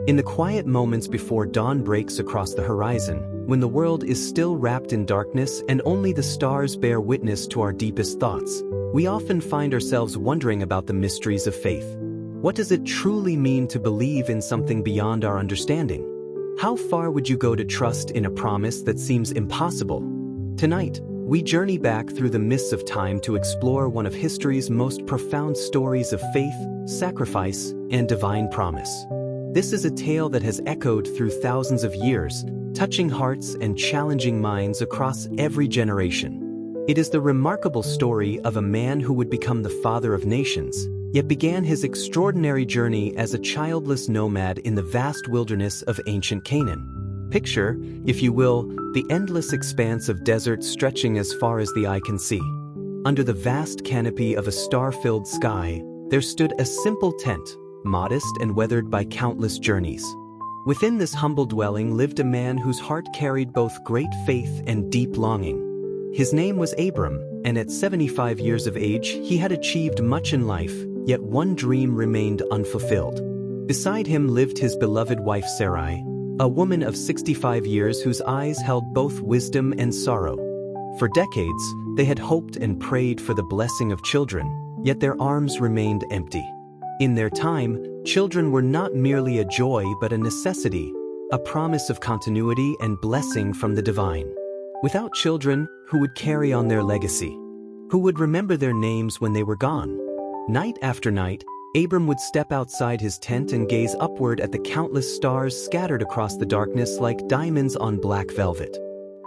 In the quiet moments before dawn breaks across the horizon, when the world is still wrapped in darkness and only the stars bear witness to our deepest thoughts, we often find ourselves wondering about the mysteries of faith. What does it truly mean to believe in something beyond our understanding? How far would you go to trust in a promise that seems impossible? Tonight, we journey back through the mists of time to explore one of history's most profound stories of faith, sacrifice, and divine promise. This is a tale that has echoed through thousands of years, touching hearts and challenging minds across every generation. It is the remarkable story of a man who would become the father of nations, yet began his extraordinary journey as a childless nomad in the vast wilderness of ancient Canaan. Picture, if you will, the endless expanse of desert stretching as far as the eye can see. Under the vast canopy of a star-filled sky, there stood a simple tent, modest and weathered by countless journeys. Within this humble dwelling lived a man whose heart carried both great faith and deep longing. His name was Abram, and at 75 years of age he had achieved much in life, yet one dream remained unfulfilled. Beside him lived his beloved wife Sarai, a woman of 65 years whose eyes held both wisdom and sorrow. For decades, they had hoped and prayed for the blessing of children, yet their arms remained empty. In their time, children were not merely a joy but a necessity, a promise of continuity and blessing from the divine. Without children, who would carry on their legacy? Who would remember their names when they were gone? Night after night, Abram would step outside his tent and gaze upward at the countless stars scattered across the darkness like diamonds on black velvet.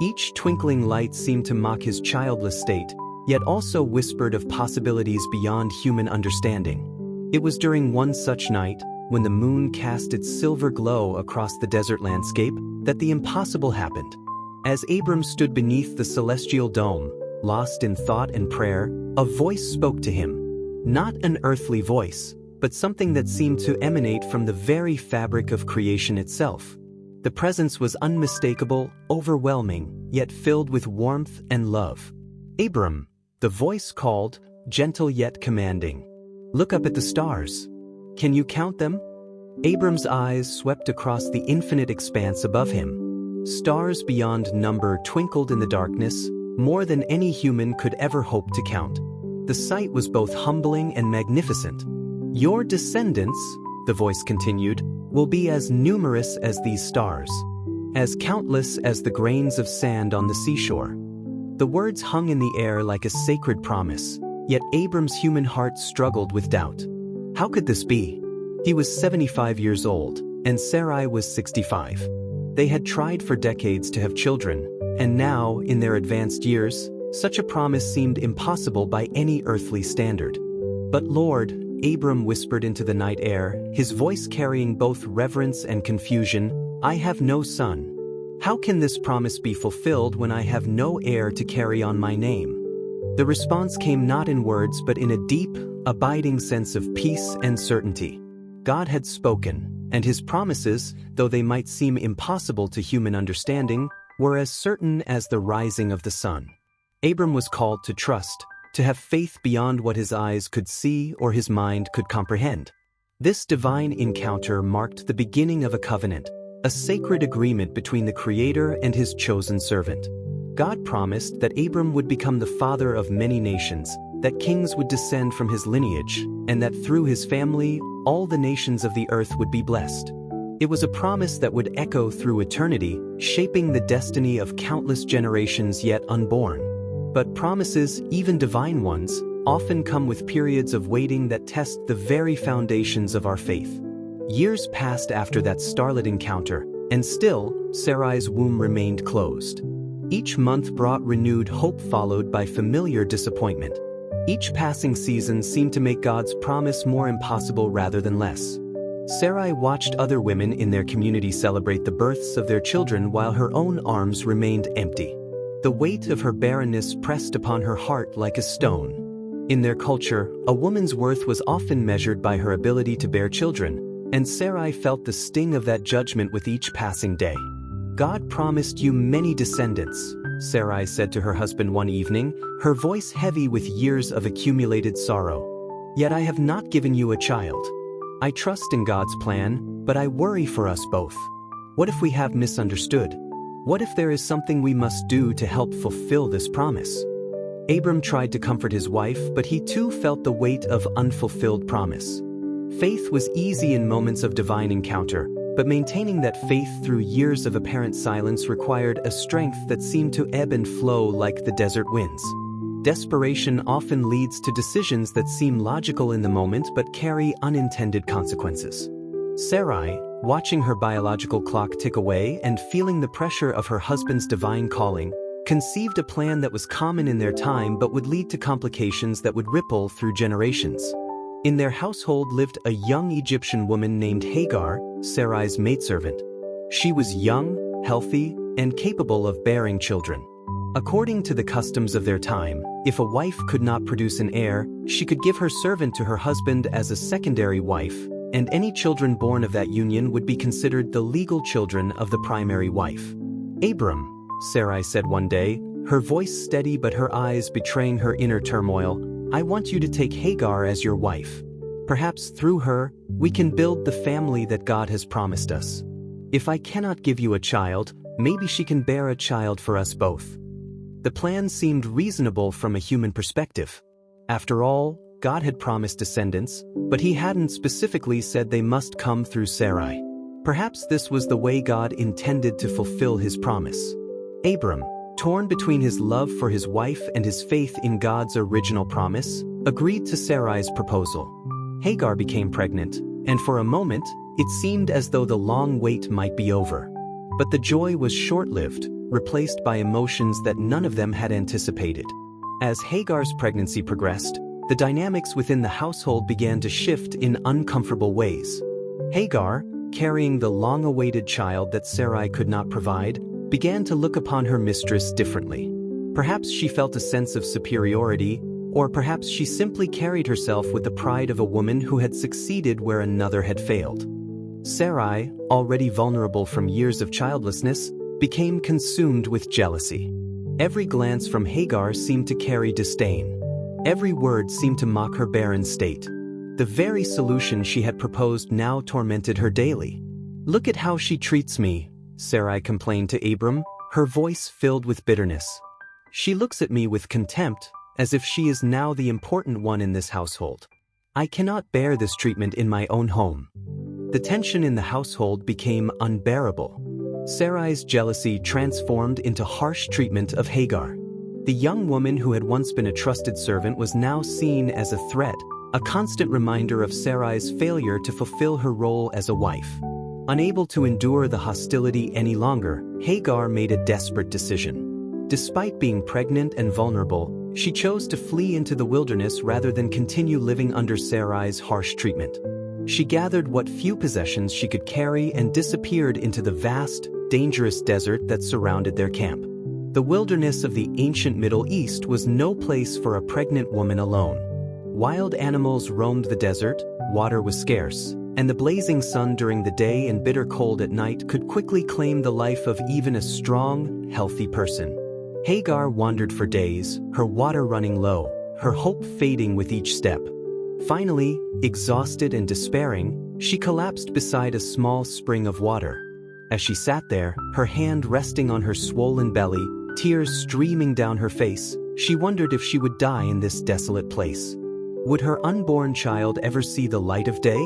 Each twinkling light seemed to mock his childless state, yet also whispered of possibilities beyond human understanding. It was during one such night, when the moon cast its silver glow across the desert landscape, that the impossible happened. As Abram stood beneath the celestial dome, lost in thought and prayer, a voice spoke to him. Not an earthly voice, but something that seemed to emanate from the very fabric of creation itself. The presence was unmistakable, overwhelming, yet filled with warmth and love. Abram, the voice called, gentle yet commanding. Look up at the stars. Can you count them? Abram's eyes swept across the infinite expanse above him. Stars beyond number twinkled in the darkness, more than any human could ever hope to count. The sight was both humbling and magnificent. Your descendants, the voice continued, will be as numerous as these stars, as countless as the grains of sand on the seashore. The words hung in the air like a sacred promise, yet Abram's human heart struggled with doubt. How could this be? He was 75 years old, and Sarai was 65. They had tried for decades to have children, and now, in their advanced years, such a promise seemed impossible by any earthly standard. But Lord, Abram whispered into the night air, his voice carrying both reverence and confusion, I have no son. How can this promise be fulfilled when I have no heir to carry on my name? The response came not in words but in a deep, abiding sense of peace and certainty. God had spoken, and his promises, though they might seem impossible to human understanding, were as certain as the rising of the sun. Abram was called to trust, to have faith beyond what his eyes could see or his mind could comprehend. This divine encounter marked the beginning of a covenant, a sacred agreement between the Creator and his chosen servant. God promised that Abram would become the father of many nations, that kings would descend from his lineage, and that through his family, all the nations of the earth would be blessed. It was a promise that would echo through eternity, shaping the destiny of countless generations yet unborn. But promises, even divine ones, often come with periods of waiting that test the very foundations of our faith. Years passed after that starlit encounter, and still, Sarai's womb remained closed. Each month brought renewed hope followed by familiar disappointment. Each passing season seemed to make God's promise more impossible rather than less. Sarai watched other women in their community celebrate the births of their children while her own arms remained empty. The weight of her barrenness pressed upon her heart like a stone. In their culture, a woman's worth was often measured by her ability to bear children, and Sarai felt the sting of that judgment with each passing day. God promised you many descendants, Sarai said to her husband one evening, her voice heavy with years of accumulated sorrow. Yet I have not given you a child. I trust in God's plan, But I worry for us both. What if we have misunderstood? What if there is something we must do to help fulfill this promise? Abram tried to comfort his wife, but he too felt the weight of unfulfilled promise. Faith was easy in moments of divine encounter, but maintaining that faith through years of apparent silence required a strength that seemed to ebb and flow like the desert winds. Desperation often leads to decisions that seem logical in the moment but carry unintended consequences. Sarai, watching her biological clock tick away and feeling the pressure of her husband's divine calling, conceived a plan that was common in their time but would lead to complications that would ripple through generations. In their household lived a young Egyptian woman named Hagar, Sarai's maidservant. She was young, healthy, and capable of bearing children. According to the customs of their time, if a wife could not produce an heir, she could give her servant to her husband as a secondary wife, and any children born of that union would be considered the legal children of the primary wife. "Abram," Sarai said one day, her voice steady but her eyes betraying her inner turmoil, "I want you to take Hagar as your wife. Perhaps through her, we can build the family that God has promised us. If I cannot give you a child, maybe she can bear a child for us both." The plan seemed reasonable from a human perspective. After all, God had promised descendants, but he hadn't specifically said they must come through Sarai. Perhaps this was the way God intended to fulfill his promise. Abram, torn between his love for his wife and his faith in God's original promise, agreed to Sarai's proposal. Hagar became pregnant, and for a moment, it seemed as though the long wait might be over. But the joy was short-lived, replaced by emotions that none of them had anticipated. As Hagar's pregnancy progressed, the dynamics within the household began to shift in uncomfortable ways. Hagar, carrying the long-awaited child that Sarai could not provide, began to look upon her mistress differently. Perhaps she felt a sense of superiority, or perhaps she simply carried herself with the pride of a woman who had succeeded where another had failed. Sarai, already vulnerable from years of childlessness, became consumed with jealousy. Every glance from Hagar seemed to carry disdain. Every word seemed to mock her barren state. The very solution she had proposed now tormented her daily. "Look at how she treats me," Sarai complained to Abram, her voice filled with bitterness. "She looks at me with contempt, as if she is now the important one in this household. I cannot bear this treatment in my own home." The tension in the household became unbearable. Sarai's jealousy transformed into harsh treatment of Hagar. The young woman who had once been a trusted servant was now seen as a threat, a constant reminder of Sarai's failure to fulfill her role as a wife. Unable to endure the hostility any longer, Hagar made a desperate decision. Despite being pregnant and vulnerable, she chose to flee into the wilderness rather than continue living under Sarai's harsh treatment. She gathered what few possessions she could carry and disappeared into the vast, dangerous desert that surrounded their camp. The wilderness of the ancient Middle East was no place for a pregnant woman alone. Wild animals roamed the desert, water was scarce, and the blazing sun during the day and bitter cold at night could quickly claim the life of even a strong, healthy person. Hagar wandered for days, her water running low, her hope fading with each step. Finally, exhausted and despairing, she collapsed beside a small spring of water. As she sat there, her hand resting on her swollen belly, tears streaming down her face, she wondered if she would die in this desolate place. Would her unborn child ever see the light of day?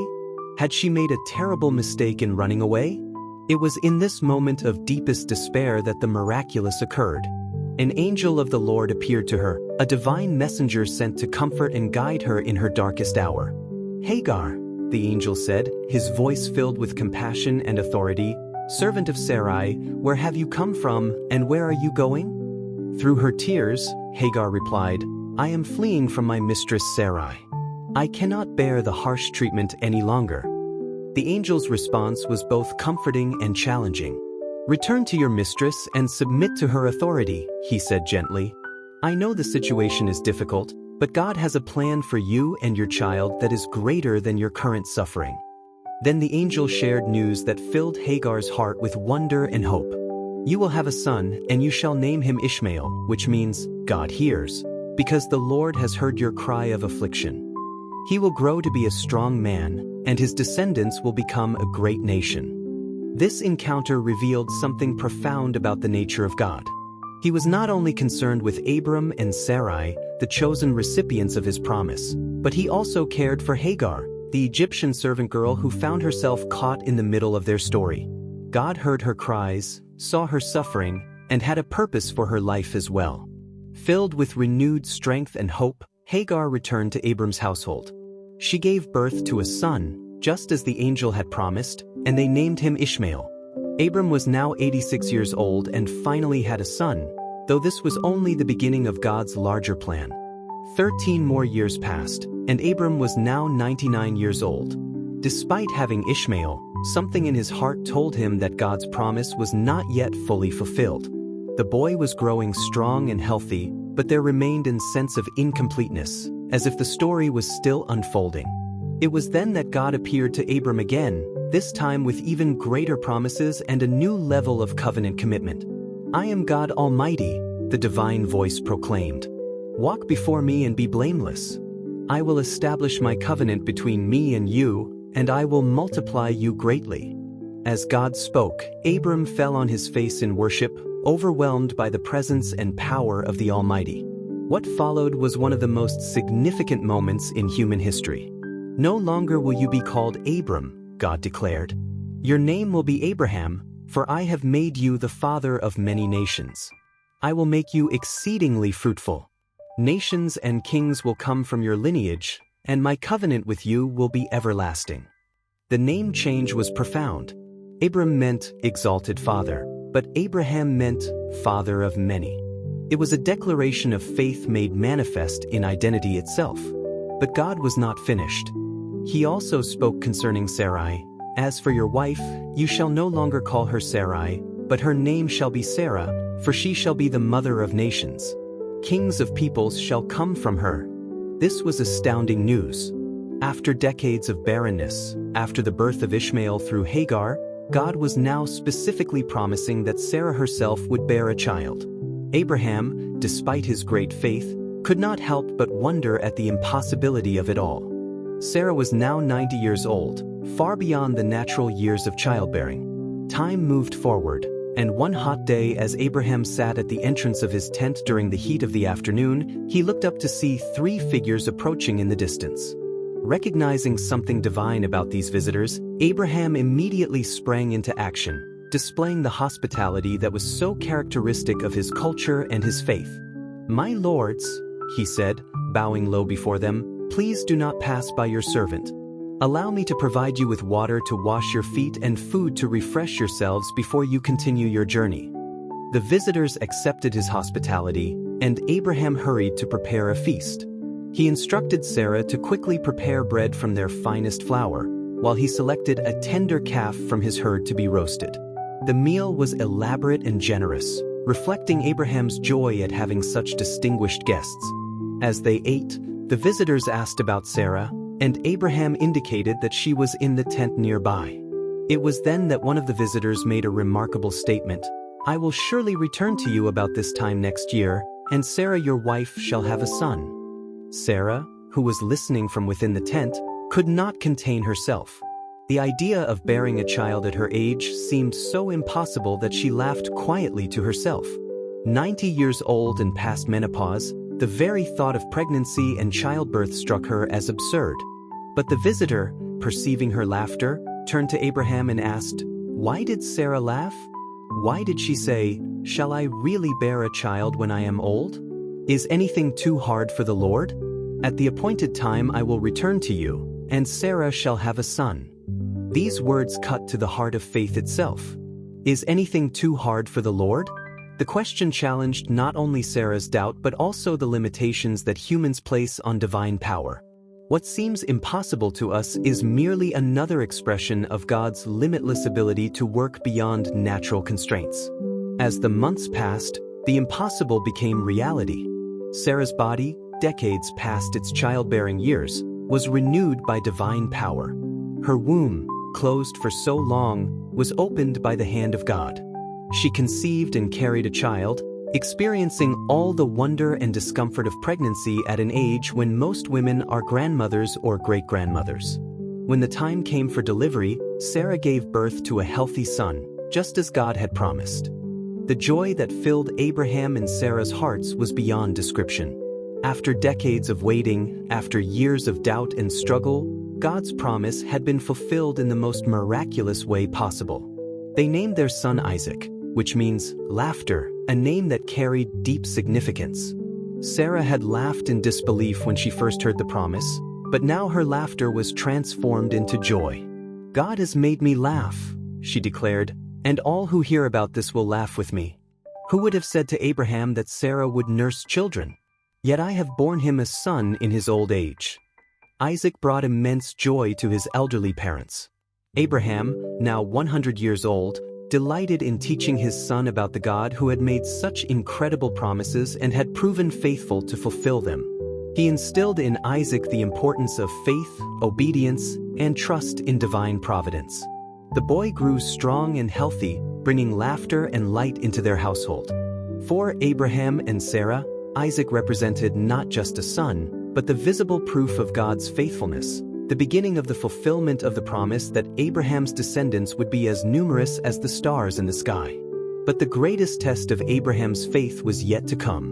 Had she made a terrible mistake in running away? It was in this moment of deepest despair that the miraculous occurred. An angel of the Lord appeared to her, a divine messenger sent to comfort and guide her in her darkest hour. "Hagar," the angel said, his voice filled with compassion and authority, "servant of Sarai, where have you come from, and where are you going?" Through her tears, Hagar replied, "I am fleeing from my mistress Sarai. I cannot bear the harsh treatment any longer." The angel's response was both comforting and challenging. "Return to your mistress and submit to her authority," he said gently. "I know the situation is difficult, but God has a plan for you and your child that is greater than your current suffering." Then the angel shared news that filled Hagar's heart with wonder and hope. "You will have a son, and you shall name him Ishmael," which means, "God hears," because the Lord has heard your cry of affliction. "He will grow to be a strong man, and his descendants will become a great nation. This encounter revealed something profound about the nature of God. He was not only concerned with Abram and Sarai, the chosen recipients of his promise, but he also cared for Hagar, the Egyptian servant girl who found herself caught in the middle of their story. God heard her cries, saw her suffering, and had a purpose for her life as well. Filled with renewed strength and hope, Hagar returned to Abram's household. She gave birth to a son, just as the angel had promised, and they named him Ishmael. Abram was now 86 years old and finally had a son, though this was only the beginning of God's larger plan. 13 more years passed, and Abram was now 99 years old. Despite having Ishmael, something in his heart told him that God's promise was not yet fully fulfilled. The boy was growing strong and healthy, but there remained a sense of incompleteness, as if the story was still unfolding. It was then that God appeared to Abram again, this time with even greater promises and a new level of covenant commitment. "I am God Almighty," the divine voice proclaimed. "Walk before me and be blameless. I will establish my covenant between me and you, and I will multiply you greatly." As God spoke, Abram fell on his face in worship, overwhelmed by the presence and power of the Almighty. What followed was one of the most significant moments in human history. "No longer will you be called Abram," God declared. "Your name will be Abraham, for I have made you the father of many nations. I will make you exceedingly fruitful. Nations and kings will come from your lineage, and my covenant with you will be everlasting." The name change was profound. Abram meant exalted father, but Abraham meant father of many. It was a declaration of faith made manifest in identity itself. But God was not finished. He also spoke concerning Sarai, "As for your wife, you shall no longer call her Sarai, but her name shall be Sarah, for she shall be the mother of nations. Kings of peoples shall come from her." This was astounding news. After decades of barrenness, after the birth of Ishmael through Hagar, God was now specifically promising that Sarah herself would bear a child. Abraham, despite his great faith, could not help but wonder at the impossibility of it all. Sarah was now 90 years old, far beyond the natural years of childbearing. Time moved forward, and one hot day as Abraham sat at the entrance of his tent during the heat of the afternoon, he looked up to see 3 figures approaching in the distance. Recognizing something divine about these visitors, Abraham immediately sprang into action, displaying the hospitality that was so characteristic of his culture and his faith. "My lords," he said, bowing low before them, "please do not pass by your servant. Allow me to provide you with water to wash your feet and food to refresh yourselves before you continue your journey." The visitors accepted his hospitality, and Abraham hurried to prepare a feast. He instructed Sarah to quickly prepare bread from their finest flour, while he selected a tender calf from his herd to be roasted. The meal was elaborate and generous, reflecting Abraham's joy at having such distinguished guests. As they ate, the visitors asked about Sarah, and Abraham indicated that she was in the tent nearby. It was then that one of the visitors made a remarkable statement, "I will surely return to you about this time next year, and Sarah your wife shall have a son." Sarah, who was listening from within the tent, could not contain herself. The idea of bearing a child at her age seemed so impossible that she laughed quietly to herself. 90 years old and past menopause, the very thought of pregnancy and childbirth struck her as absurd. But the visitor, perceiving her laughter, turned to Abraham and asked, "Why did Sarah laugh? Why did she say, 'Shall I really bear a child when I am old? Is anything too hard for the Lord? At the appointed time I will return to you, and Sarah shall have a son.'" These words cut to the heart of faith itself. Is anything too hard for the Lord? The question challenged not only Sarah's doubt but also the limitations that humans place on divine power. What seems impossible to us is merely another expression of God's limitless ability to work beyond natural constraints. As the months passed, the impossible became reality. Sarah's body, decades past its childbearing years, was renewed by divine power. Her womb, closed for so long, was opened by the hand of God. She conceived and carried a child, experiencing all the wonder and discomfort of pregnancy at an age when most women are grandmothers or great-grandmothers. When the time came for delivery, Sarah gave birth to a healthy son, just as God had promised. The joy that filled Abraham and Sarah's hearts was beyond description. After decades of waiting, after years of doubt and struggle, God's promise had been fulfilled in the most miraculous way possible. They named their son Isaac, which means laughter, a name that carried deep significance. Sarah had laughed in disbelief when she first heard the promise, but now her laughter was transformed into joy. "God has made me laugh," she declared, "and all who hear about this will laugh with me. Who would have said to Abraham that Sarah would nurse children? Yet I have borne him a son in his old age." Isaac brought immense joy to his elderly parents. Abraham, now 100 years old, delighted in teaching his son about the God who had made such incredible promises and had proven faithful to fulfill them. He instilled in Isaac the importance of faith, obedience, and trust in divine providence. The boy grew strong and healthy, bringing laughter and light into their household. For Abraham and Sarah, Isaac represented not just a son, but the visible proof of God's faithfulness, the beginning of the fulfillment of the promise that Abraham's descendants would be as numerous as the stars in the sky. But the greatest test of Abraham's faith was yet to come.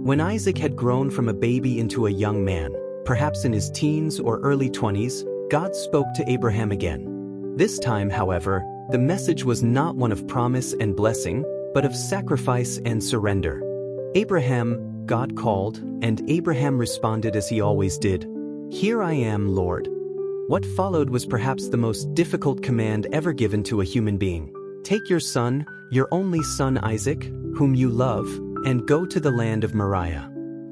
When Isaac had grown from a baby into a young man, perhaps in his teens or early 20s, God spoke to Abraham again. This time, however, the message was not one of promise and blessing, but of sacrifice and surrender. "Abraham," God called, and Abraham responded as he always did, "Here I am, Lord." What followed was perhaps the most difficult command ever given to a human being. "Take your son, your only son Isaac, whom you love, and go to the land of Moriah.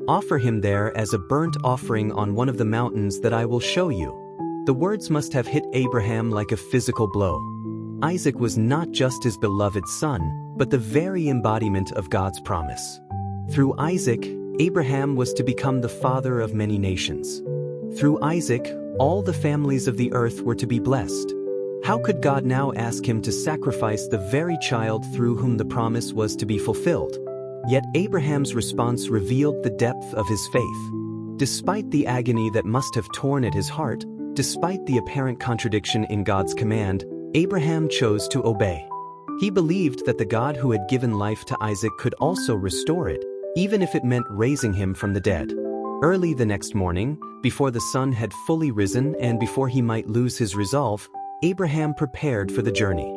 Offer him there as a burnt offering on one of the mountains that I will show you." The words must have hit Abraham like a physical blow. Isaac was not just his beloved son, but the very embodiment of God's promise. Through Isaac, Abraham was to become the father of many nations. Through Isaac, all the families of the earth were to be blessed. How could God now ask him to sacrifice the very child through whom the promise was to be fulfilled? Yet Abraham's response revealed the depth of his faith. Despite the agony that must have torn at his heart, despite the apparent contradiction in God's command, Abraham chose to obey. He believed that the God who had given life to Isaac could also restore it, even if it meant raising him from the dead. Early the next morning, before the sun had fully risen and before he might lose his resolve, Abraham prepared for the journey.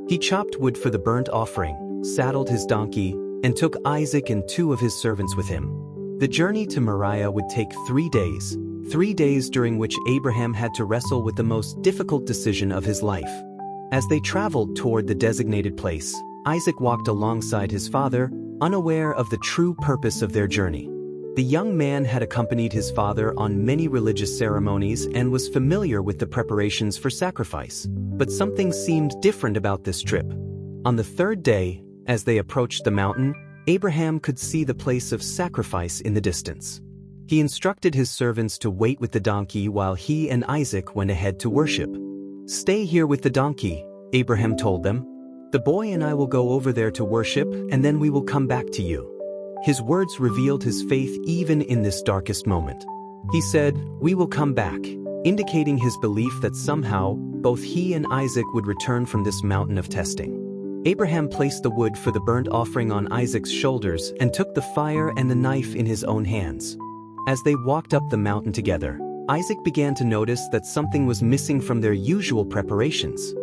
He chopped wood for the burnt offering, saddled his donkey, and took Isaac and 2 of his servants with him. The journey to Moriah would take 3 days, 3 days during which Abraham had to wrestle with the most difficult decision of his life. As they traveled toward the designated place, Isaac walked alongside his father, unaware of the true purpose of their journey. The young man had accompanied his father on many religious ceremonies and was familiar with the preparations for sacrifice, but something seemed different about this trip. On the 3rd day, as they approached the mountain, Abraham could see the place of sacrifice in the distance. He instructed his servants to wait with the donkey while he and Isaac went ahead to worship. "Stay here with the donkey," Abraham told them. "The boy and I will go over there to worship, and then we will come back to you." His words revealed his faith even in this darkest moment. He said, "We will come back," indicating his belief that somehow, both he and Isaac would return from this mountain of testing. Abraham placed the wood for the burnt offering on Isaac's shoulders and took the fire and the knife in his own hands. As they walked up the mountain together, Isaac began to notice that something was missing from their usual preparations.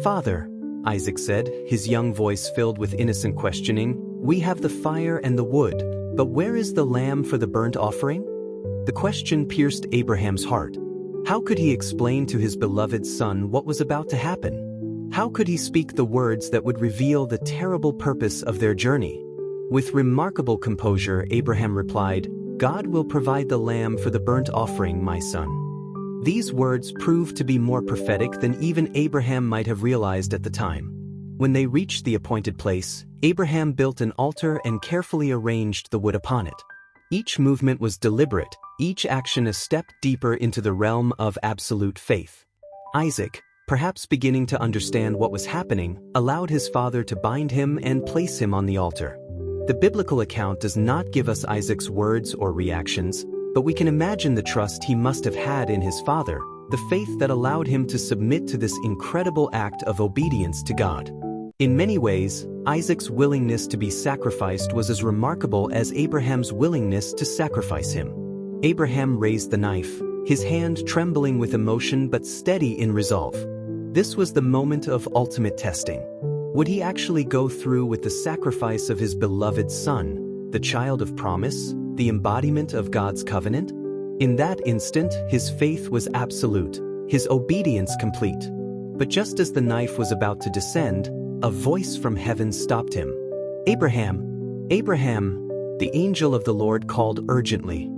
"Father," Isaac said, his young voice filled with innocent questioning, "we have the fire and the wood, but where is the lamb for the burnt offering?" The question pierced Abraham's heart. How could he explain to his beloved son what was about to happen? How could he speak the words that would reveal the terrible purpose of their journey? With remarkable composure, Abraham replied, "God will provide the lamb for the burnt offering, my son." These words proved to be more prophetic than even Abraham might have realized at the time. When they reached the appointed place, Abraham built an altar and carefully arranged the wood upon it. Each movement was deliberate, each action a step deeper into the realm of absolute faith. Isaac, perhaps beginning to understand what was happening, allowed his father to bind him and place him on the altar. The biblical account does not give us Isaac's words or reactions, but we can imagine the trust he must have had in his father, the faith that allowed him to submit to this incredible act of obedience to God. In many ways, Isaac's willingness to be sacrificed was as remarkable as Abraham's willingness to sacrifice him. Abraham raised the knife, his hand trembling with emotion but steady in resolve. This was the moment of ultimate testing. Would he actually go through with the sacrifice of his beloved son, the child of promise, the embodiment of God's covenant? In that instant, his faith was absolute, his obedience complete. But just as the knife was about to descend, a voice from heaven stopped him. "Abraham, Abraham," the angel of the Lord called urgently.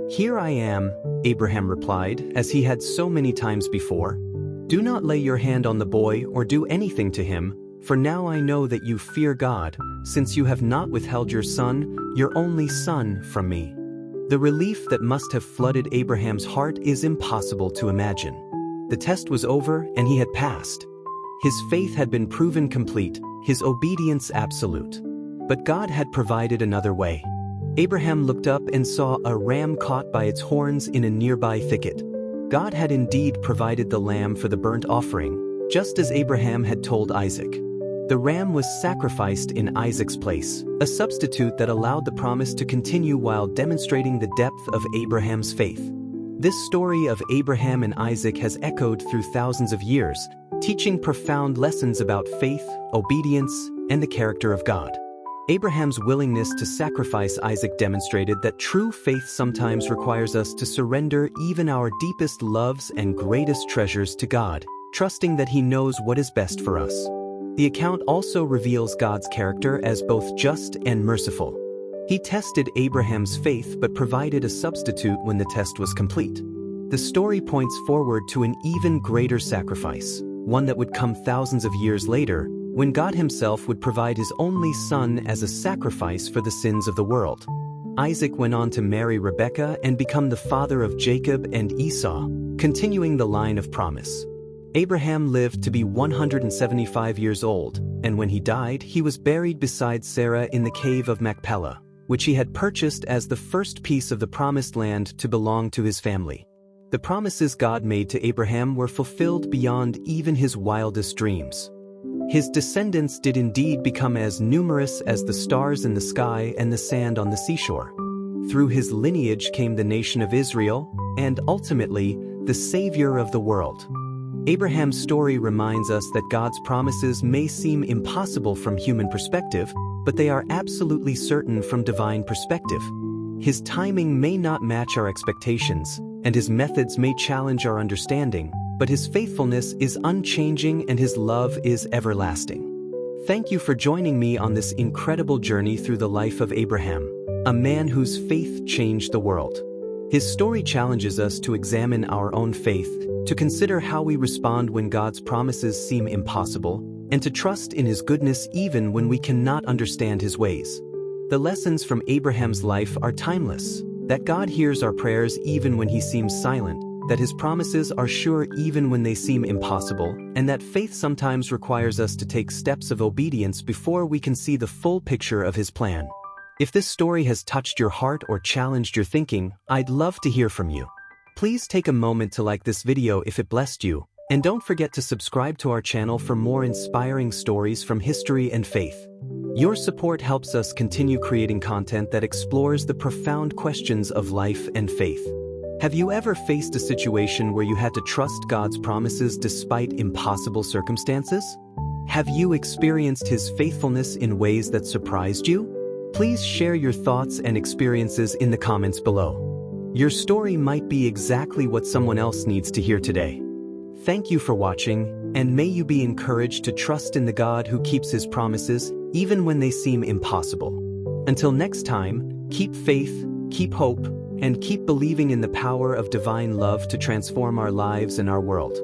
"Here I am," Abraham replied, as he had so many times before. "Do not lay your hand on the boy or do anything to him, for now I know that you fear God, since you have not withheld your son, your only son, from me." The relief that must have flooded Abraham's heart is impossible to imagine. The test was over and he had passed. His faith had been proven complete, his obedience absolute. But God had provided another way. Abraham looked up and saw a ram caught by its horns in a nearby thicket. God had indeed provided the lamb for the burnt offering, just as Abraham had told Isaac. The ram was sacrificed in Isaac's place, a substitute that allowed the promise to continue while demonstrating the depth of Abraham's faith. This story of Abraham and Isaac has echoed through thousands of years, teaching profound lessons about faith, obedience, and the character of God. Abraham's willingness to sacrifice Isaac demonstrated that true faith sometimes requires us to surrender even our deepest loves and greatest treasures to God, trusting that He knows what is best for us. The account also reveals God's character as both just and merciful. He tested Abraham's faith but provided a substitute when the test was complete. The story points forward to an even greater sacrifice, one that would come thousands of years later, when God Himself would provide His only son as a sacrifice for the sins of the world. Isaac went on to marry Rebekah and become the father of Jacob and Esau, continuing the line of promise. Abraham lived to be 175 years old, and when he died, he was buried beside Sarah in the cave of Machpelah, which he had purchased as the first piece of the promised land to belong to his family. The promises God made to Abraham were fulfilled beyond even his wildest dreams. His descendants did indeed become as numerous as the stars in the sky and the sand on the seashore. Through his lineage came the nation of Israel, and ultimately, the Savior of the world. Abraham's story reminds us that God's promises may seem impossible from human perspective, but they are absolutely certain from divine perspective. His timing may not match our expectations, and His methods may challenge our understanding, but His faithfulness is unchanging and His love is everlasting. Thank you for joining me on this incredible journey through the life of Abraham, a man whose faith changed the world. His story challenges us to examine our own faith, to consider how we respond when God's promises seem impossible, and to trust in His goodness even when we cannot understand His ways. The lessons from Abraham's life are timeless, that God hears our prayers even when He seems silent, that His promises are sure even when they seem impossible, and that faith sometimes requires us to take steps of obedience before we can see the full picture of His plan. If this story has touched your heart or challenged your thinking, I'd love to hear from you. Please take a moment to like this video if it blessed you, and don't forget to subscribe to our channel for more inspiring stories from history and faith. Your support helps us continue creating content that explores the profound questions of life and faith. Have you ever faced a situation where you had to trust God's promises despite impossible circumstances? Have you experienced His faithfulness in ways that surprised you? Please share your thoughts and experiences in the comments below. Your story might be exactly what someone else needs to hear today. Thank you for watching, and may you be encouraged to trust in the God who keeps His promises, even when they seem impossible. Until next time, keep faith, keep hope, and keep believing in the power of divine love to transform our lives and our world.